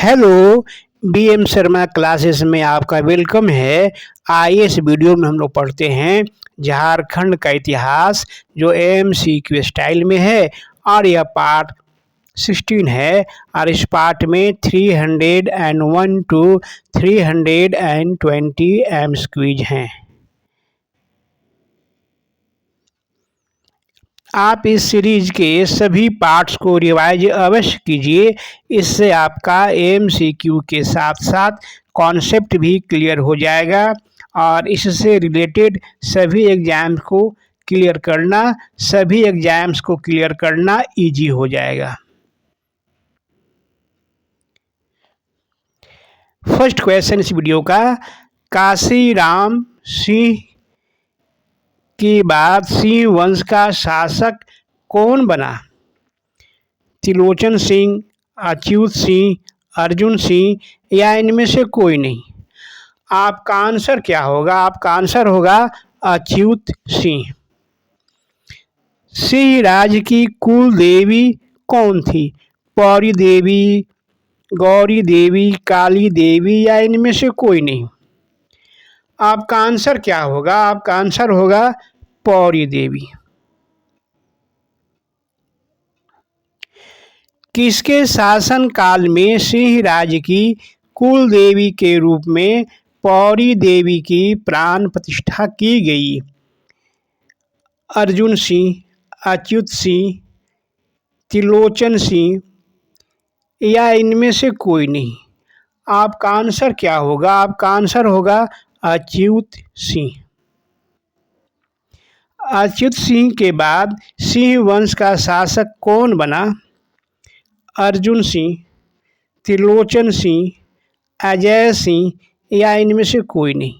Hello, BM Sharma classes में आपका welcome है। आइए इस वीडियो में हम लोग पढ़ते हैं झारखंड का इतिहास, जो एमसीक्यू स्टाइल में है और यह पार्ट 16 है। और इस पार्ट में 301 टू 320 एमसीक्यूज हैं। आप इस सीरीज के सभी पार्ट्स को रिवाइज अवश्य कीजिए। इससे आपका एमसीक्यू के साथ साथ कॉन्सेप्ट भी क्लियर हो जाएगा और इससे रिलेटेड सभी एग्जाम्स को क्लियर करना इजी हो जाएगा। फर्स्ट क्वेश्चन इस वीडियो का, काशीराम सिंह के बाद सिंह वंश का शासक कौन बना? त्रिलोचन सिंह, अच्युत सिंह, अर्जुन सिंह या इनमें से कोई नहीं? आपका आंसर क्या होगा? आपका आंसर होगा अच्युत सिंह। सिंह राज की कुल देवी कौन थी? पौरी देवी, गौरी देवी, काली देवी या इनमें से कोई नहीं? आपका आंसर क्या होगा? आपका आंसर होगा पौरी देवी। किसके शासन काल में सिंह राज की कुल देवी के रूप में पौरी देवी की प्राण प्रतिष्ठा की गई? अर्जुन सिंह, अच्युत सिंह, त्रिलोचन सिंह या इनमें से कोई नहीं? आपका आंसर क्या होगा? आपका आंसर होगा अच्युत सिंह। अच्युत सिंह के बाद सिंह वंश का शासक कौन बना? अर्जुन सिंह, त्रिलोचन सिंह, अजय सिंह या इनमें से कोई नहीं?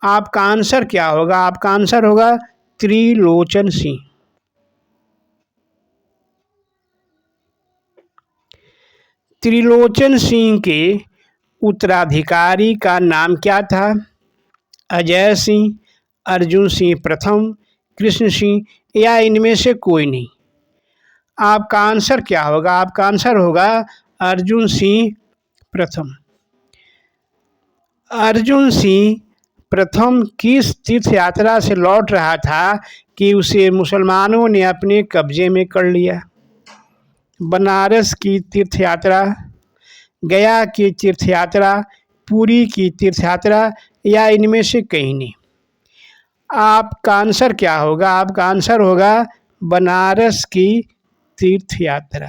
आपका आंसर क्या होगा? आपका आंसर होगा त्रिलोचन सिंह। त्रिलोचन सिंह के उत्तराधिकारी का नाम क्या था? अजय सिंह, अर्जुन सिंह प्रथम, कृष्ण सिंह या इनमें से कोई नहीं? आपका आंसर क्या होगा? आपका आंसर होगा अर्जुन सिंह प्रथम। अर्जुन सिंह प्रथम किस तीर्थ यात्रा से लौट रहा था कि उसे मुसलमानों ने अपने कब्जे में कर लिया? बनारस की तीर्थ यात्रा, गया की तीर्थ यात्रा, पुरी की तीर्थ यात्रा या इनमें से कहीं नहीं? आपका आंसर क्या होगा? आपका आंसर होगा बनारस की तीर्थ यात्रा।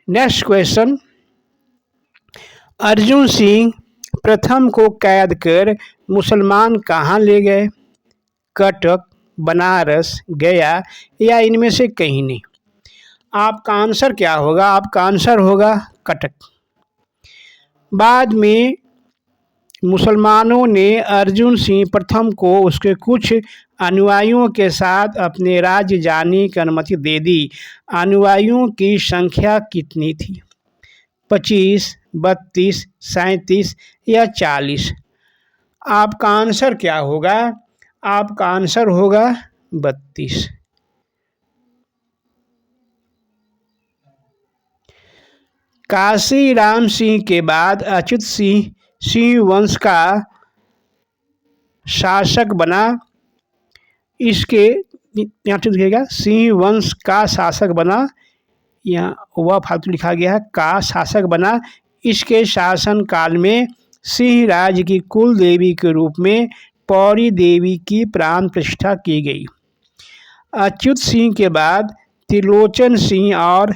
नेक्स्ट क्वेश्चन, अर्जुन सिंह प्रथम को कैद कर मुसलमान कहाँ ले गए? कटक, बनारस, गया या इनमें से कहीं नहीं? आपका आंसर क्या होगा? आपका आंसर होगा कटक। बाद में मुसलमानों ने अर्जुन सिंह प्रथम को उसके कुछ अनुयायियों के साथ अपने राज्य जाने की अनुमति दे दी। अनुयायियों की संख्या कितनी थी? 25, 32, 37 या 40? आपका आंसर क्या होगा? आपका आंसर होगा 32। काशीराम सिंह के बाद अच्युत सिंह सिंह वंश का शासक बना। इसके यहाँ से देखिएगा, सिंह वंश का शासक बना, यहाँ वह फालतू लिखा गया है, का शासक बना। इसके शासन काल में सिंह राज की कुल देवी के रूप में पौरी देवी की प्राण प्रतिष्ठा की गई। अच्युत सिंह के बाद त्रिलोचन सिंह और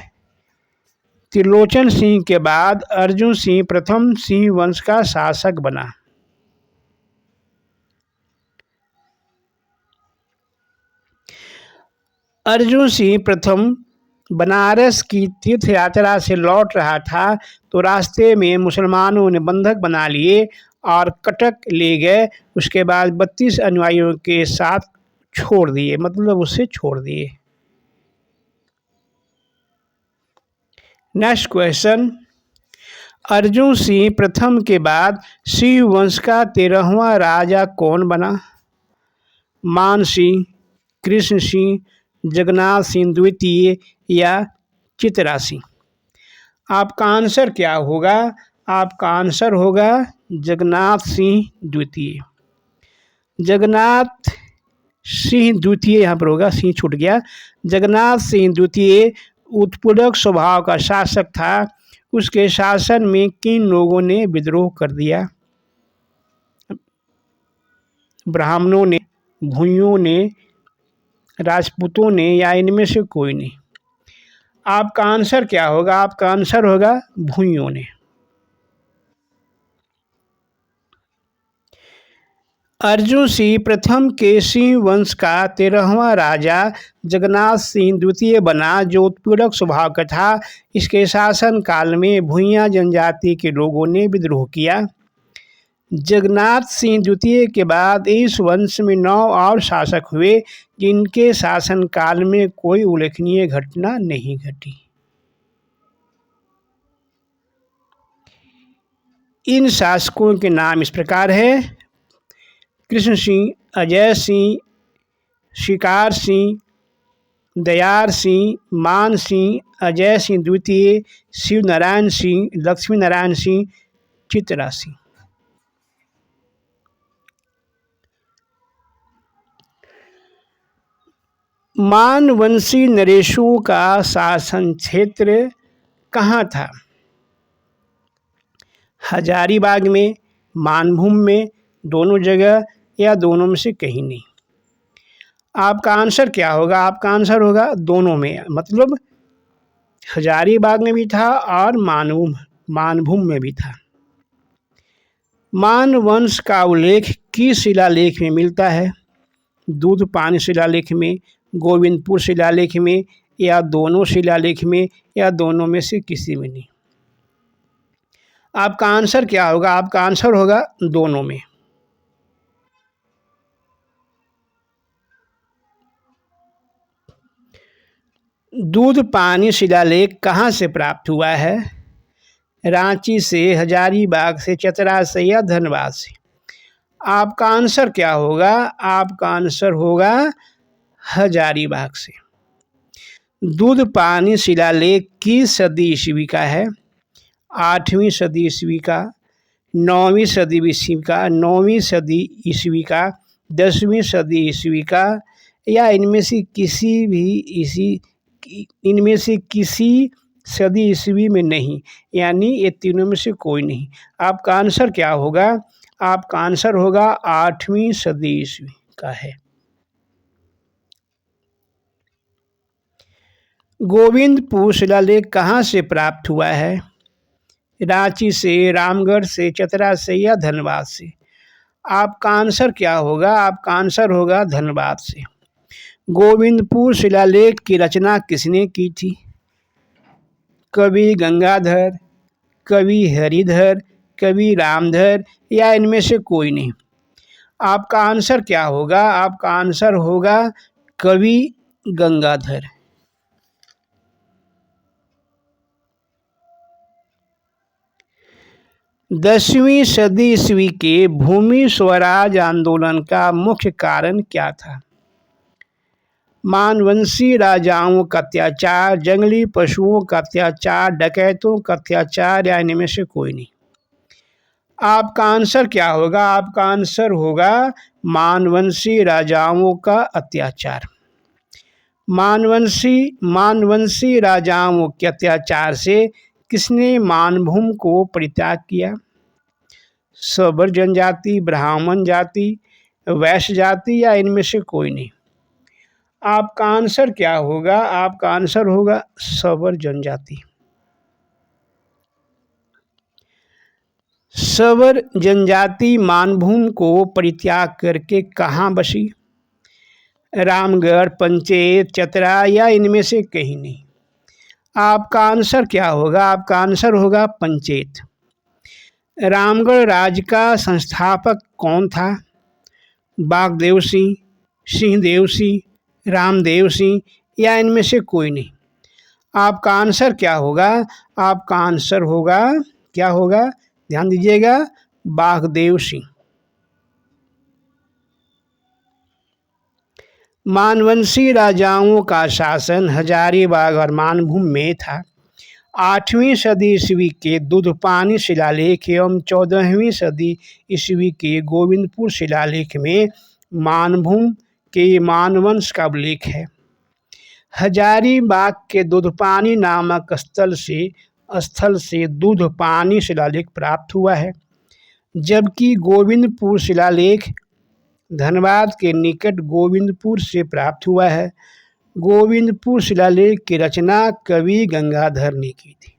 त्रिलोचन सिंह के बाद अर्जुन सिंह प्रथम सिंह वंश का शासक बना। अर्जुन सिंह प्रथम बनारस की तीर्थ यात्रा से लौट रहा था तो रास्ते में मुसलमानों ने बंधक बना लिए और कटक ले गए। उसके बाद 32 अनुयायियों के साथ छोड़ दिए, मतलब उसे छोड़ दिए। नेक्स्ट क्वेश्चन, अर्जुन सिंह प्रथम के बाद सिंह वंश का 13वां राजा कौन बना? मान सिंह, कृष्ण सिंह, जगन्नाथ सिंह द्वितीय या चित्रा सिंह? आपका आंसर क्या होगा? आपका आंसर होगा जगन्नाथ सिंह द्वितीय। जगन्नाथ सिंह द्वितीय यहाँ पर होगा, सिंह छूट गया। जगन्नाथ सिंह द्वितीय उत्पीड़क स्वभाव का शासक था। उसके शासन में किन लोगों ने विद्रोह कर दिया? ब्राह्मणों ने, भूइयों ने, राजपूतों ने या इनमें से कोई नहीं? आपका आंसर क्या होगा? आपका आंसर होगा भूइयों ने। अर्जुन सिंह प्रथम के सिंह वंश का 13वां राजा जगन्नाथ सिंह द्वितीय बना, जो उत्पीड़क स्वभाव का था। इसके शासन काल में भूइयां जनजाति के लोगों ने विद्रोह किया। जगन्नाथ सिंह द्वितीय के बाद इस वंश में 9 और शासक हुए, जिनके शासनकाल में कोई उल्लेखनीय घटना नहीं घटी। इन शासकों के नाम इस प्रकार है: कृष्ण सिंह, अजय सिंह, शिकार सिंह, दयार सिंह, मान सिंह, अजय सिंह द्वितीय, शिव नारायण सिंह, लक्ष्मी नारायण सिंह, चित्रा सिंह। मानवंशी नरेशों का शासन क्षेत्र कहाँ था? हजारीबाग में, मानभूम में, दोनों जगह या दोनों में से कहीं नहीं? आपका आंसर क्या होगा? आपका आंसर होगा दोनों में, मतलब हजारीबाग में भी था और मानभूम में भी था। मानवंश का उल्लेख किस शिलालेख में मिलता है? दूध पानी शिलालेख में, गोविंदपुर शिलालेख में, या दोनों शिलालेख में, या दोनों में से किसी में नहीं? आपका आंसर क्या होगा? आपका आंसर होगा दोनों में। दूध पानी शिलालेख कहाँ से प्राप्त हुआ है? रांची से, हजारीबाग से, चतरा से या धनबाद से? आपका आंसर क्या होगा? आपका आंसर होगा हजारीबाग से। दूध पानी शिलालेख किस सदी ईस्वी का है? 8वीं सदी ईस्वी का, 9वीं सदी ईस्वी का, 9वीं सदी ईस्वी का, 10वीं सदी ईस्वी का, या इनमें से किसी सदी ईस्वी में नहीं, यानी ये तीनों में से कोई नहीं? आपका आंसर क्या होगा? आपका आंसर होगा 8वीं सदी ईस्वी का है। गोविंदपुर शिलालेख कहाँ से प्राप्त हुआ है? रांची से, रामगढ़ से, चतरा से या धनबाद से? आपका आंसर क्या होगा? आपका आंसर होगा धनबाद से। गोविंदपुर शिलालेख की रचना किसने की थी? कवि गंगाधर, कवि हरिधर, कवि रामधर, या इनमें से कोई नहीं? आपका आंसर क्या होगा? आपका आंसर होगा कवि गंगाधर। 10वीं सदी ईस्वी के भूमि स्वराज आंदोलन का मुख्य कारण क्या था? मानवंशी राजाओं का अत्याचार, जंगली पशुओं का अत्याचार, डकैतों का अत्याचार, या इनमें से कोई नहीं? आपका आंसर क्या होगा? आपका आंसर होगा मानवंशी राजाओं का अत्याचार। मानवंशी राजाओं के अत्याचार से किसने मानभूम को परित्याग किया? सबर जनजाति, ब्राह्मण जाति, वैश्य जाति, या इनमें से कोई नहीं? आपका आंसर क्या होगा? आपका आंसर होगा सबर जनजाति। सबर जनजाति मानभूम को परित्याग करके कहाँ बसी? रामगढ़, पंचेत, चतरा, या इनमें से कहीं नहीं? आपका आंसर क्या होगा? आपका आंसर होगा पंचेत। रामगढ़ राज्य का संस्थापक कौन था? बागदेव सिंह, सिंहदेव सिंह, रामदेव सिंह, या इनमें से कोई नहीं? आपका आंसर क्या होगा? आपका आंसर होगा, क्या होगा? ध्यान दीजिएगा, बागदेव सिंह। मानवंशी राजाओं का शासन हजारीबाग और मानभूम में था। 8वीं सदी ईस्वी के दूधपानी शिलालेख एवं 14वीं सदी ईस्वी के गोविंदपुर शिलालेख में मानभूम के मानवंश का उल्लेख है। हजारीबाग के दूधपानी नामक स्थल से दूधपानी शिलालेख प्राप्त हुआ है, जबकि गोविंदपुर शिलालेख धनबाद के निकट गोविंदपुर से प्राप्त हुआ है। गोविंदपुर शिलालेख की रचना कवि गंगाधर ने की थी।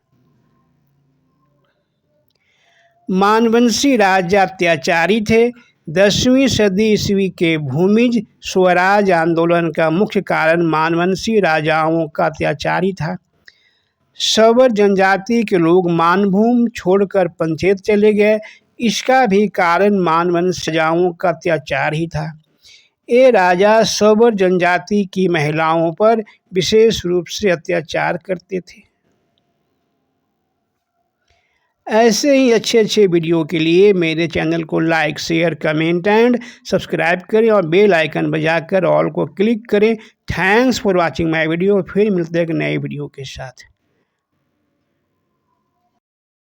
मानवंशी राजा अत्याचारी थे। 10वीं सदी ईस्वी के भूमिज स्वराज आंदोलन का मुख्य कारण मानवंशी राजाओं का अत्याचारी था। सबर जनजाति के लोग मानभूम छोड़कर पंचेत चले गए। इसका भी कारण मानवंशी राजाओं का अत्याचार ही था। ये राजा सबर जनजाति की महिलाओं पर विशेष रूप से अत्याचार करते थे। ऐसे ही अच्छे वीडियो के लिए मेरे चैनल को like, share, comment and subscribe करें और बेल आइकन बजाकर ऑल को क्लिक करें। Thanks for watching my video. फिर मिलते हैं एक नए वीडियो के साथ।